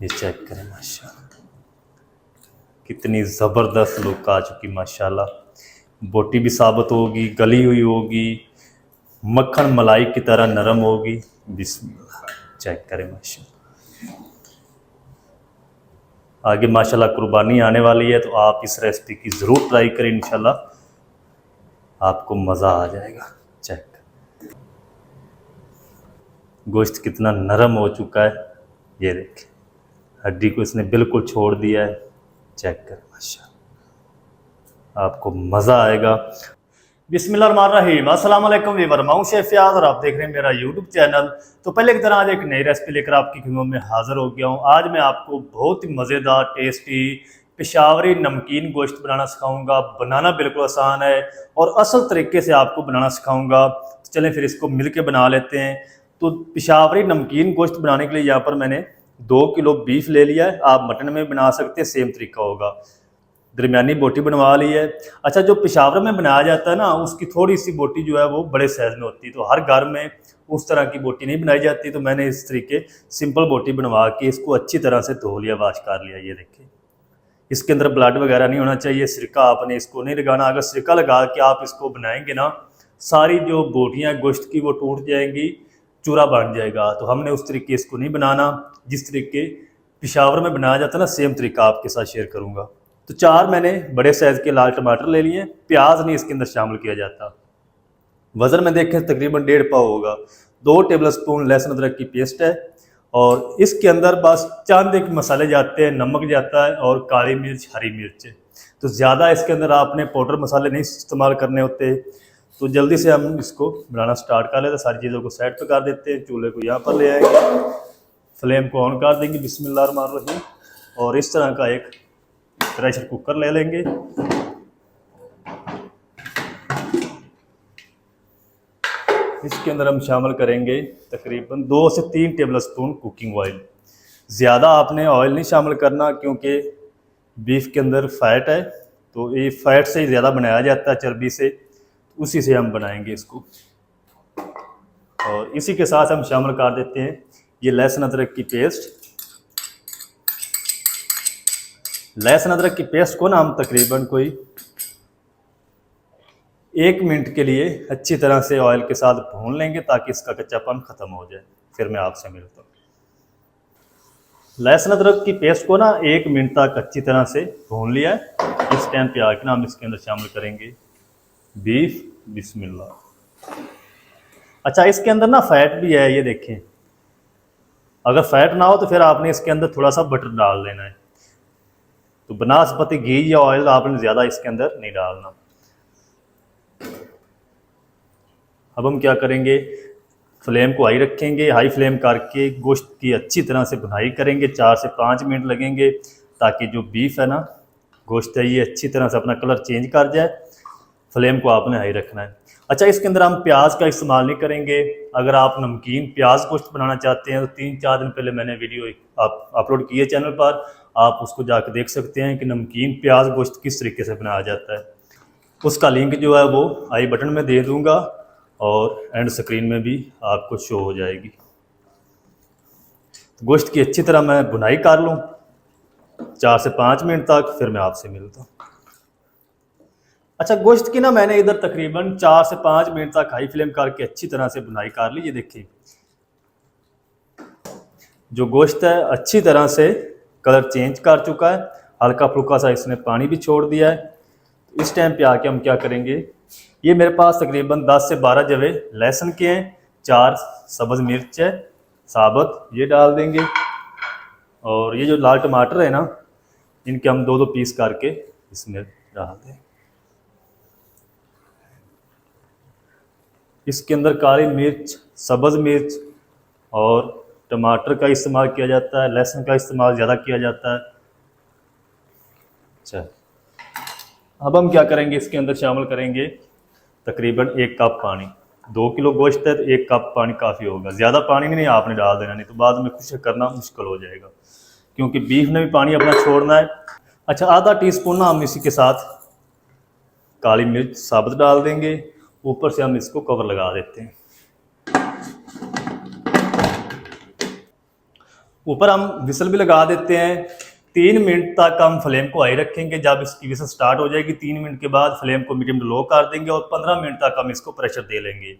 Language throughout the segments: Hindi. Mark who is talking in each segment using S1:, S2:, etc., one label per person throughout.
S1: ये चेक करें माशाल्लाह, कितनी ज़बरदस्त लुक आ चुकी माशाल्लाह। बोटी भी साबित होगी, गली हुई होगी, मक्खन मलाई की तरह नरम होगी। बिस्मिल्लाह, चेक करें माशाल्लाह। आगे माशाल्लाह कुर्बानी आने वाली है, तो आप इस रेसिपी की ज़रूर ट्राई करें, इंशाल्लाह आपको मज़ा आ जाएगा। चेक, गोश्त कितना नरम हो चुका है, ये देखें, हड्डी को इसने बिल्कुल छोड़ दिया है। चेक करें माशाल्लाह, आपको मज़ा आएगा। बिस्मिल्लाहिर्रहमानिर्रहीम, अस्सलाम वालेकुम वीवर, मैं हूं शेफ फयाज और आप देख रहे हैं मेरा यूट्यूब चैनल। तो पहले की तरह आज एक नई रेसिपी लेकर आपकी खिदमत में हाज़िर हो गया हूं। आज मैं आपको बहुत ही मज़ेदार, टेस्टी पेशावरी नमकीन गोश्त बनाना सिखाऊंगा। बनाना बिल्कुल आसान है और असल तरीके से आपको बनाना सिखाऊंगा। तो चलें फिर इसको मिल के बना लेते हैं। तो पेशावरी नमकीन गोश्त बनाने के लिए यहाँ पर मैंने 2 किलो बीफ ले लिया है। आप मटन में बना सकते हैं, सेम तरीका होगा। दरमियानी बोटी बनवा ली है। अच्छा, जो पेशावर में बनाया जाता है ना, उसकी थोड़ी सी बोटी जो है वो बड़े साइज़ में होती है, तो हर घर में उस तरह की बोटी नहीं बनाई जाती। तो मैंने इस तरीके सिंपल बोटी बनवा के इसको अच्छी तरह से धो लिया, वाश कर लिया। ये देखिए, इसके अंदर ब्लड वगैरह नहीं होना चाहिए। सिरका आपने इसको नहीं लगाना। अगर सिरका लगा के आप इसको बनाएंगे ना, सारी जो बोटियाँ गोश्त की वो टूट जाएंगी, चूरा बन जाएगा। तो हमने उस तरीके इसको नहीं बनाना। जिस तरीके पेशावर में बनाया जाता है ना, सेम तरीका आपके साथ शेयर करूँगा। तो 4 मैंने बड़े साइज़ के लाल टमाटर ले लिए। प्याज नहीं इसके अंदर शामिल किया जाता। वज़न में देखें तकरीबन 1.5 पाव होगा। 2 टेबलस्पून लहसुन अदरक की पेस्ट है और इसके अंदर बस चंद एक मसाले जाते हैं, नमक जाता है और काली मिर्च, हरी मिर्च। तो ज़्यादा इसके अंदर आपने पाउडर मसाले नहीं इस्तेमाल करने होते। तो जल्दी से हम इसको बनाना स्टार्ट कर लेते हैं। सारी चीज़ों को साइड पर कर देते हैं। चूल्हे को यहाँ पर ले आएंगे, फ्लेम को ऑन कर देंगे, बिस्मिल्लाहिर्रहमानिर्रहीम। और इस तरह का एक प्रेशर कुकर ले लेंगे। इसके अंदर हम शामिल करेंगे तकरीबन 2 से 3 टेबलस्पून कुकिंग ऑयल। ज़्यादा आपने ऑयल नहीं शामिल करना, क्योंकि बीफ के अंदर फैट है। तो ये फैट से ही ज़्यादा बनाया जाता है, चर्बी से। उसी से हम बनाएंगे इसको। और इसी के साथ हम शामिल कर देते हैं ये लहसुन अदरक की पेस्ट। लहसुन अदरक की पेस्ट को ना हम तकरीबन कोई 1 मिनट के लिए अच्छी तरह से ऑयल के साथ भून लेंगे, ताकि इसका कच्चापन ख़त्म हो जाए। फिर मैं आपसे मिलता हूँ। लहसुन अदरक की पेस्ट को ना 1 मिनट तक अच्छी तरह से भून लिया है। इस टाइम पे आके ना हम इसके अंदर शामिल करेंगे बीफ। बिस्मिल्लाह। अच्छा, इसके अंदर ना फैट भी है, ये देखें। अगर फैट ना हो तो फिर आपने इसके अंदर थोड़ा सा बटर डाल देना है। तो बनास्पति घी या ऑयल आपने ज़्यादा इसके अंदर नहीं डालना। अब हम क्या करेंगे, फ्लेम को हाई रखेंगे। हाई फ्लेम करके गोश्त की अच्छी तरह से भुनाई करेंगे। 4 से 5 मिनट लगेंगे, ताकि जो बीफ है ना, गोश्त है, ये अच्छी तरह से अपना कलर चेंज कर जाए। फ्लेम को आपने हाई रखना है। अच्छा, इसके अंदर हम प्याज का इस्तेमाल नहीं करेंगे। अगर आप नमकीन प्याज गोश्त बनाना चाहते हैं, तो 3-4 दिन पहले मैंने वीडियो अपलोड की है चैनल पर। आप उसको जाकर देख सकते हैं कि नमकीन प्याज गोश्त किस तरीके से बनाया जाता है। उसका लिंक जो है वो आई बटन में दे दूंगा और एंड स्क्रीन में भी आपको शो हो जाएगी। तो गोश्त की अच्छी तरह मैं भुनाई कर लूँ 4 से 5 मिनट तक, फिर मैं आपसे मिलता हूँ। अच्छा, गोश्त की ना मैंने इधर तकरीबन 4 से 5 मिनट तक हाई फ्लेम करके अच्छी तरह से भुनाई कर ली। ये देखिए, जो गोश्त है अच्छी तरह से कलर चेंज कर चुका है। हल्का फुल्का सा इसने पानी भी छोड़ दिया है। तो इस टाइम पे आके हम क्या करेंगे, ये मेरे पास तकरीबन 10 से 12 जवे लहसुन के हैं, 4 सब्ज़ मिर्च है साबुत, ये डाल देंगे। और ये जो लाल टमाटर है ना, इनके हम 2-2 पीस करके इसमें डाल दें। इसके अंदर काली मिर्च, सब्ज़ मिर्च और टमाटर का इस्तेमाल किया जाता है। लहसुन का इस्तेमाल ज़्यादा किया जाता है। अच्छा, अब हम क्या करेंगे, इसके अंदर शामिल करेंगे तकरीबन 1 कप पानी। 2 किलो गोश्त है तो 1 कप पानी काफ़ी होगा। ज़्यादा पानी नहीं आपने डाल देना, नहीं तो बाद में कुछ करना मुश्किल हो जाएगा, क्योंकि बीफ ने भी पानी अपना छोड़ना है। अच्छा, आधा टीस्पून ना हम इसी के साथ काली मिर्च साबुत डाल देंगे। ऊपर से हम इसको कवर लगा देते हैं। ऊपर हम विसल भी लगा देते हैं। 3 मिनट तक हम फ्लेम को हाई रखेंगे। जब इसकी विसल स्टार्ट हो जाएगी 3 मिनट के बाद फ्लेम को मीडियम टू लो कर देंगे और 15 मिनट तक हम इसको प्रेशर दे लेंगे।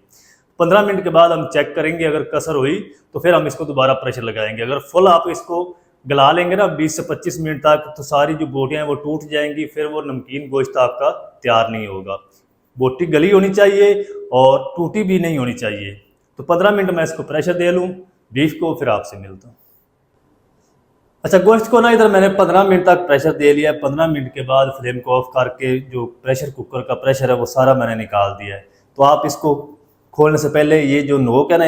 S1: 15 मिनट के बाद हम चेक करेंगे, अगर कसर हुई तो फिर हम इसको दोबारा प्रेशर लगाएंगे। अगर फुल आप इसको गला लेंगे ना 20 से 25 मिनट तक, तो सारी जो बोटियाँ हैं वो टूट जाएंगी, फिर वो नमकीन गोश्त आपका तैयार नहीं होगा। बोटी गली होनी चाहिए और टूटी भी नहीं होनी चाहिए। तो 15 मिनट मैं इसको प्रेशर दे लूँ बीफ को, फिर आपसे मिलता हूँ। अच्छा, गोश्त को ना इधर मैंने 15 मिनट तक प्रेशर दे लिया है। 15 मिनट के बाद फ्लेम को ऑफ करके जो प्रेशर कुकर का प्रेशर है वो सारा मैंने निकाल दिया है। तो आप इसको खोलने से पहले ये जो नोक है ना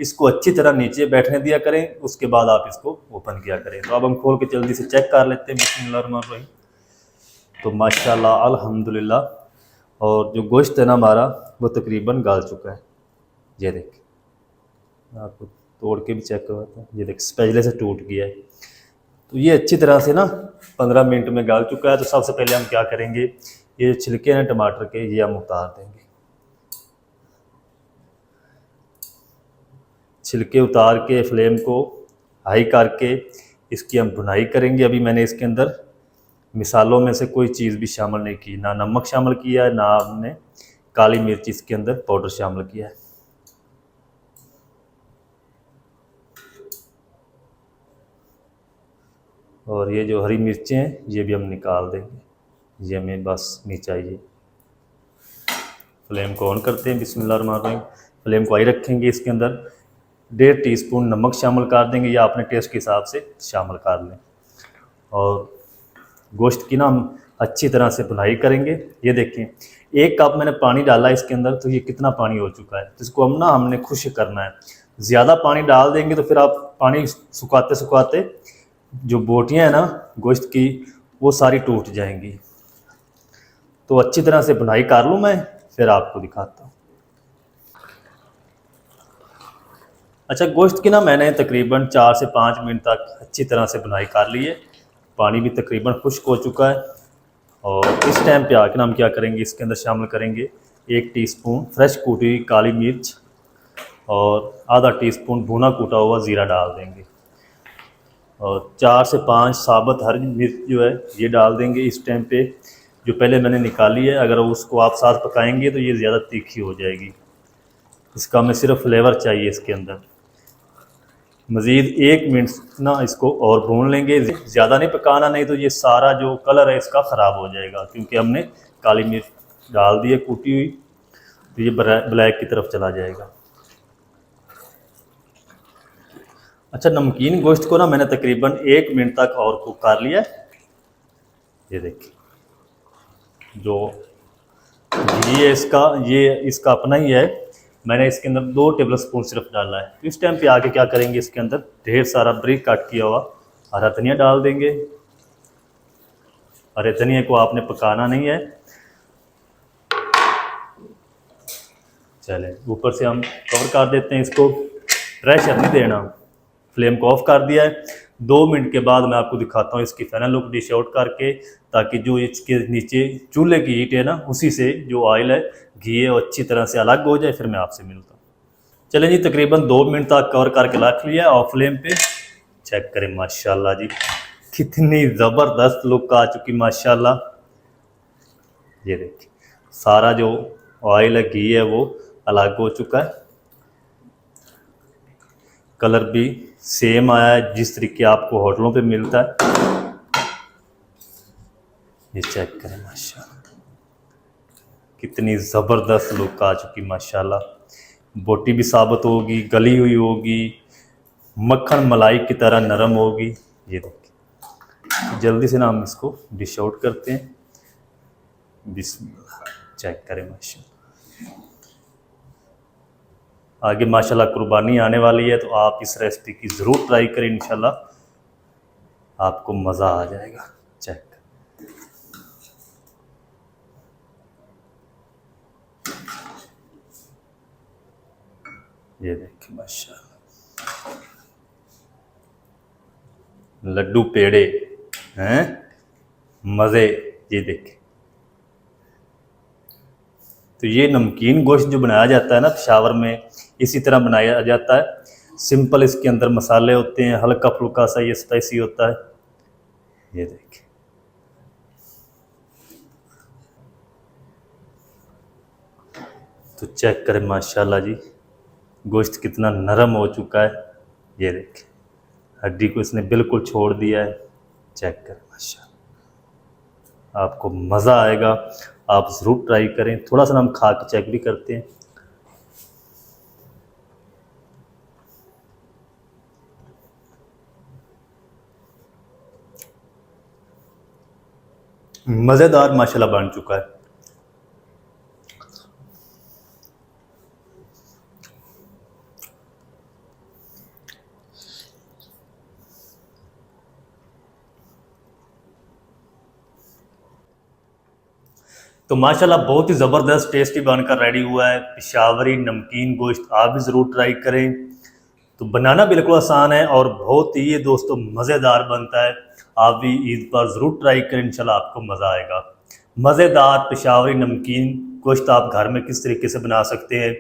S1: इसको अच्छी तरह नीचे बैठने दिया करें, उसके बाद आप इसको ओपन किया करें। तो अब हम खोल के जल्दी से चेक कर लेते हैं। बिस्मिल्लाहिर्रहमानिर्रहीम। तो माशाल्लाह अल्हम्दुलिल्लाह, और जो गोश्त है ना हमारा वो तकरीबन गल चुका है। ये देखिए, आपको तोड़ के भी चेक करवाता हूँ। ये देखिए स्पैचुले से टूट गया है। तो ये अच्छी तरह से ना 15 मिनट में गल चुका है। तो सबसे पहले हम क्या करेंगे, ये छिलके हैं टमाटर के ये हम उतार देंगे। छिलके उतार के फ्लेम को हाई करके इसकी हम भुनाई करेंगे। अभी मैंने इसके अंदर मिसालों में से कोई चीज़ भी शामिल नहीं की, ना नमक शामिल किया है, ना हमने काली मिर्च इसके अंदर पाउडर शामिल किया है। और ये जो हरी मिर्चें हैं ये भी हम निकाल देंगे, ये हमें बस नहीं चाहिए। फ्लेम को ऑन करते हैं। बिस्मिल्लाहिर्रहमानिर्रहीम। फ्लेम को हाई रखेंगे। इसके अंदर 1.5 टीस्पून नमक शामिल कर देंगे, या अपने टेस्ट के हिसाब से शामिल कर लें। और गोश्त की ना हम अच्छी तरह से भुनाई करेंगे। ये देखें 1 कप मैंने पानी डाला है इसके अंदर, तो ये कितना पानी हो चुका है। तो इसको हमने खुश्क करना है। ज़्यादा पानी डाल देंगे तो फिर आप पानी सुखाते सुखाते जो बोटियाँ हैं ना गोश्त की वो सारी टूट जाएंगी। तो अच्छी तरह से भुनाई कर लूँ मैं, फिर आपको दिखाता हूँ। अच्छा, गोश्त की ना मैंने तकरीबन 4 से 5 मिनट तक अच्छी तरह से भुनाई कर ली है। पानी भी तकरीबन खुश्क हो चुका है। और इस टाइम पे आके ना हम क्या करेंगे, इसके अंदर शामिल करेंगे 1 टीस्पून फ्रेश कूटी हुई काली मिर्च और आधा टीस्पून भुना कूटा हुआ ज़ीरा डाल देंगे। और 4 से 5 साबुत हरी मिर्च जो है ये डाल देंगे इस टाइम पे, जो पहले मैंने निकाली है। अगर उसको आप साथ पकाएंगे तो ये ज़्यादा तीखी हो जाएगी। इसका हमें सिर्फ फ्लेवर चाहिए इसके अंदर। मज़ीद 1 मिनट ना इसको और भून लेंगे, ज़्यादा नहीं पकाना, नहीं तो ये सारा जो कलर है इसका ख़राब हो जाएगा, क्योंकि हमने काली मिर्च डाल दी है कूटी हुई, तो ये ब्लैक की तरफ चला जाएगा। अच्छा, नमकीन गोश्त को ना मैंने तकरीबन 1 मिनट तक और कुक कर लिया है। ये देखिए जो घी है इसका अपना ही है। मैंने इसके अंदर 2 टेबल स्पून सिर्फ डाला है। तो इस टाइम पे आके क्या करेंगे, इसके अंदर ढेर सारा बारीक काट किया हुआ हरा धनिया डाल देंगे। हरे धनिया को आपने पकाना नहीं है। चले ऊपर से हम कवर कर देते हैं इसको, प्रेशर नहीं देना। फ्लेम को ऑफ कर दिया है। 2 मिनट के बाद मैं आपको दिखाता हूँ इसकी फाइनल लुक डिश आउट करके, ताकि जो इसके नीचे चूल्हे की हीट है ना उसी से जो ऑयल है घी है वो अच्छी तरह से अलग हो जाए, फिर मैं आपसे मिलता हूँ। चलें जी, तकरीबन 2 मिनट तक कवर करके रख लिया ऑफ फ्लेम पे। चेक करें माशाल्लाह जी, कितनी ज़बरदस्त लुक आ चुकी माशाल्लाह। ये देखिए सारा जो ऑयल है घी है वो अलग हो चुका है। कलर भी सेम आया है जिस तरीके आपको होटलों पे मिलता है। ये चेक करें माशाल्लाह, कितनी ज़बरदस्त लुक आ चुकी माशाल्लाह। बोटी भी साबित होगी, गली हुई होगी, मक्खन मलाई की तरह नरम होगी। ये देखिए जल्दी से ना हम इसको डिश आउट करते हैं। बिस्मिल्लाह, चेक करें माशाल्लाह। आगे माशाल्लाह कुर्बानी आने वाली है, तो आप इस रेसिपी की ज़रूर ट्राई करें, इंशाल्लाह आपको मज़ा आ जाएगा। चेक ये देखिए माशाल्लाह, लड्डू पेड़े हैं मज़े। ये देखिए, तो ये नमकीन गोश्त जो बनाया जाता है ना पेशावर में, इसी तरह बनाया जाता है। सिंपल इसके अंदर मसाले होते हैं, हल्का फुल्का सा ये स्पाइसी होता है। ये देखिए, तो चेक करें माशाल्लाह जी, गोश्त कितना नरम हो चुका है। ये देखिए, हड्डी को इसने बिल्कुल छोड़ दिया है। चेक करें माशाल्लाह, आपको मज़ा आएगा, आप ज़रूर ट्राई करें। थोड़ा सा हम खा के चेक भी करते हैं। मज़ेदार माशाल्लाह बन चुका है। तो माशाल्लाह बहुत ही ज़बरदस्त टेस्टी बनकर रेडी हुआ है पेशावरी नमकीन गोश्त। आप भी ज़रूर ट्राई करें। तो बनाना बिल्कुल आसान है और बहुत ही ये दोस्तों मज़ेदार बनता है। आप भी ईद पर ज़रूर ट्राई करें, इंशाल्लाह आपको मज़ा आएगा। मज़ेदार पेशावरी नमकीन गोश्त आप घर में किस तरीके से बना सकते हैं,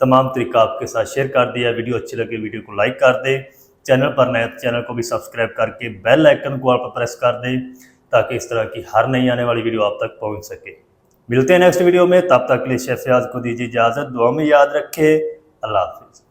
S1: तमाम तरीका आपके साथ शेयर कर दिया। वीडियो अच्छी लगे वीडियो को लाइक कर दें, चैनल पर नए तो चैनल को भी सब्सक्राइब करके बेल आइकन को आप प्रेस कर दें, ताकि इस तरह की हर नई आने वाली वीडियो आप तक पहुँच सके। मिलते हैं नेक्स्ट वीडियो में, तब तक के लिए शेफ फयाज को दीजिए इजाज़त। दुआ में याद रखें। अल्लाह हाफिज़।